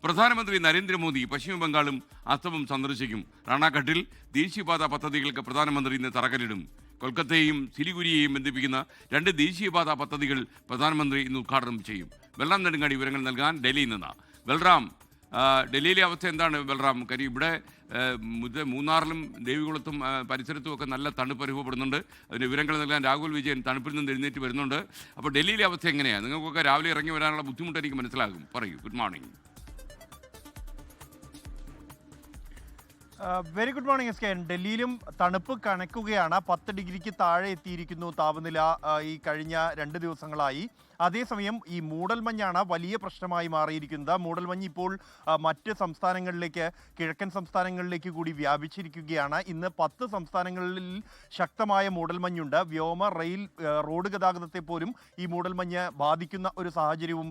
പ്രധാനമന്ത്രി നരേന്ദ്രമോദി പശ്ചിമ ബംഗാളും അസമും സന്ദർശിക്കും. റാണാഘട്ടിൽ ദേശീയപാത പദ്ധതികൾക്ക് പ്രധാനമന്ത്രി ഇന്ന് തറക്കല്ലിടും. കൊൽക്കത്തയെയും സിലിഗുരിയെയും ബന്ധിപ്പിക്കുന്ന 2 ദേശീയപാത പദ്ധതികൾ പ്രധാനമന്ത്രി ഇന്ന് ഉദ്ഘാടനം ചെയ്യും. ബൽറാം നെടുങ്ങാടി വിവരങ്ങൾ നൽകാൻ ഡൽഹിയിൽ നിന്ന്. ബൽറാം, ഡൽഹിയിലെ അവസ്ഥ എന്താണ് ബൽറാം? കാര്യം ഇവിടെ മൂന്നാറിലും ദേവികുളത്തും പരിസരത്തും ഒക്കെ നല്ല തണുപ്പ് അനുഭവപ്പെടുന്നുണ്ട്. അതിൻ്റെ വിവരങ്ങൾ നൽകാൻ രാഹുൽ വിജയൻ തണുപ്പിൽ നിന്ന് എഴുന്നേറ്റ് വരുന്നുണ്ട്. അപ്പോൾ ഡൽഹിയിലെ അവസ്ഥ എങ്ങനെയാണ്? നിങ്ങൾക്കൊക്കെ രാവിലെ ഇറങ്ങി വരാനുള്ള ബുദ്ധിമുട്ട് എനിക്ക് മനസ്സിലാകും. പറയൂ. Good morning. Very good morning S K. ഡൽഹിയിലും തണുപ്പ് കണക്കുകയാണ്. 10 ഡിഗ്രിക്ക് താഴെ എത്തിയിരിക്കുന്നു താപനില ഈ കഴിഞ്ഞ 2 ദിവസങ്ങളായി. അതേസമയം ഈ മൂടൽമഞ്ഞാണ് വലിയ പ്രശ്നമായി മാറിയിരിക്കുന്നത്. മൂടൽമഞ്ഞ് ഇപ്പോൾ മറ്റ് സംസ്ഥാനങ്ങളിലേക്ക്, കിഴക്കൻ സംസ്ഥാനങ്ങളിലേക്ക് കൂടി വ്യാപിച്ചിരിക്കുകയാണ്. ഇന്ന് 10 സംസ്ഥാനങ്ങളിൽ ശക്തമായ മൂടൽമഞ്ഞുണ്ട്. വ്യോമ, റെയിൽ, റോഡ് ഗതാഗതത്തെ പോലും ഈ മൂടൽമഞ്ഞ് ബാധിക്കുന്ന ഒരു സാഹചര്യവും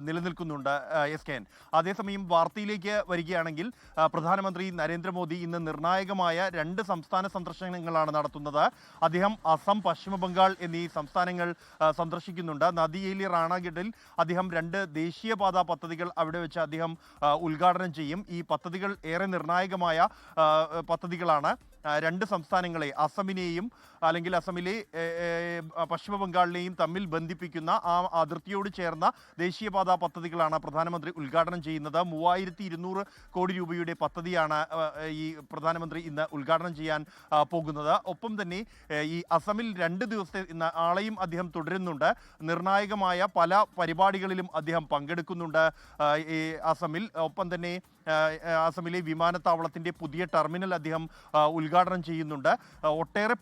നിലനിൽക്കുന്നുണ്ട് എസ് കെ. അതേസമയം വാർത്തയിലേക്ക് വരികയാണെങ്കിൽ പ്രധാനമന്ത്രി നരേന്ദ്രമോദി ഇന്ന് നിർണായകമായ 2 സംസ്ഥാന സന്ദർശനങ്ങളാണ് നടത്തുന്നത്. അദ്ദേഹം അസം, പശ്ചിമ ബംഗാൾ എന്നീ സംസ്ഥാനങ്ങൾ സന്ദർശിക്കുന്നുണ്ട്. നദിയിലെ റാണാഘട്ടിൽ അദ്ദേഹം 2 ദേശീയപാതാ പദ്ധതികൾ അവിടെ വെച്ച് അദ്ദേഹം ഉദ്ഘാടനം ചെയ്യും. ഈ പദ്ധതികൾ ഏറെ നിർണായകമായ പദ്ധതികളാണ്. 2 സംസ്ഥാനങ്ങളെ, അസമിനെയും അല്ലെങ്കിൽ അസമിലെ പശ്ചിമ ബംഗാളിനെയും തമ്മിൽ ബന്ധിപ്പിക്കുന്ന ആ അതിർത്തിയോട് ചേർന്ന ദേശീയപാതാ പദ്ധതികളാണ് പ്രധാനമന്ത്രി ഉദ്ഘാടനം ചെയ്യുന്നത്. 3200 കോടി രൂപയുടെ പദ്ധതിയാണ് ഈ പ്രധാനമന്ത്രി ഇന്ന് ഉദ്ഘാടനം ചെയ്യാൻ പോകുന്നത്. ഒപ്പം തന്നെ ഈ അസമിൽ 2 ദിവസത്തെ നാളെയും അദ്ദേഹം തുടരുന്നുണ്ട്. നിർണായകമായ പല പരിപാടികളിലും അദ്ദേഹം പങ്കെടുക്കുന്നുണ്ട് ഈ അസമിൽ. ഒപ്പം തന്നെ അസമിലെ വിമാനത്താവളത്തിൻ്റെ പുതിയ ടെർമിനൽ അദ്ദേഹം ഉദ്ഘാടനം ചെയ്യുന്നുണ്ട്. ഒട്ടേറെ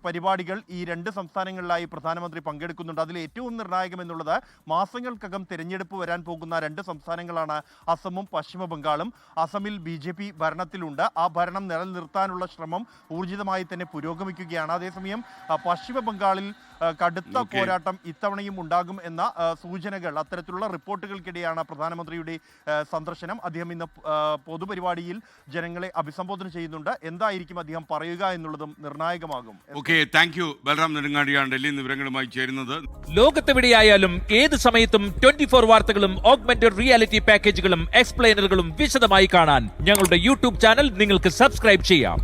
പരിപാടികൾ ഈ 2 സംസ്ഥാനങ്ങളിലായി പ്രധാനമന്ത്രി പങ്കെടുക്കുന്നുണ്ട്. അതിൽ ഏറ്റവും നിർണായകം എന്നുള്ളത് മാസങ്ങൾക്കകം തിരഞ്ഞെടുപ്പ് വരാൻ പോകുന്ന 2 സംസ്ഥാനങ്ങളാണ് അസമും പശ്ചിമ ബംഗാളും. അസമിൽ BJP ഭരണത്തിലുണ്ട്. ആ ഭരണം നിലനിർത്താനുള്ള ശ്രമം ഊർജിതമായി തന്നെ പുരോഗമിക്കുകയാണ്. അതേസമയം പശ്ചിമ ബംഗാളിൽ കടുത്ത പോരാട്ടം ഇത്തവണയും ഉണ്ടാകും എന്ന സൂചനകൾ, അത്തരത്തിലുള്ള റിപ്പോർട്ടുകൾക്കിടെയാണ് പ്രധാനമന്ത്രിയുടെ സന്ദർശനം. അദ്ദേഹം ഇന്ന് പൊതുപരിപാടിയിൽ ജനങ്ങളെ അഭിസംബോധന ചെയ്യുന്നുണ്ട്. എന്തായിരിക്കും അദ്ദേഹം പറയുക എന്നുള്ളതും നിർണായകമാകും. Thank you. ബൽറാം നെടുങ്ങാടിയാണ് ഡൽഹിയിൽ നിന്ന് വിവരങ്ങളുമായി ചേരുന്നത്. ലോകത്തെവിടെയായാലും ഏത് സമയത്തും 24 വാർത്തകളും ഓഗ്മെന്റഡ് റിയാലിറ്റി പാക്കേജുകളും എക്സ്പ്ലെയിനറുകളും വിശദമായി കാണാൻ ഞങ്ങളുടെ യൂട്യൂബ് ചാനൽ നിങ്ങൾക്ക് സബ്സ്ക്രൈബ് ചെയ്യാം.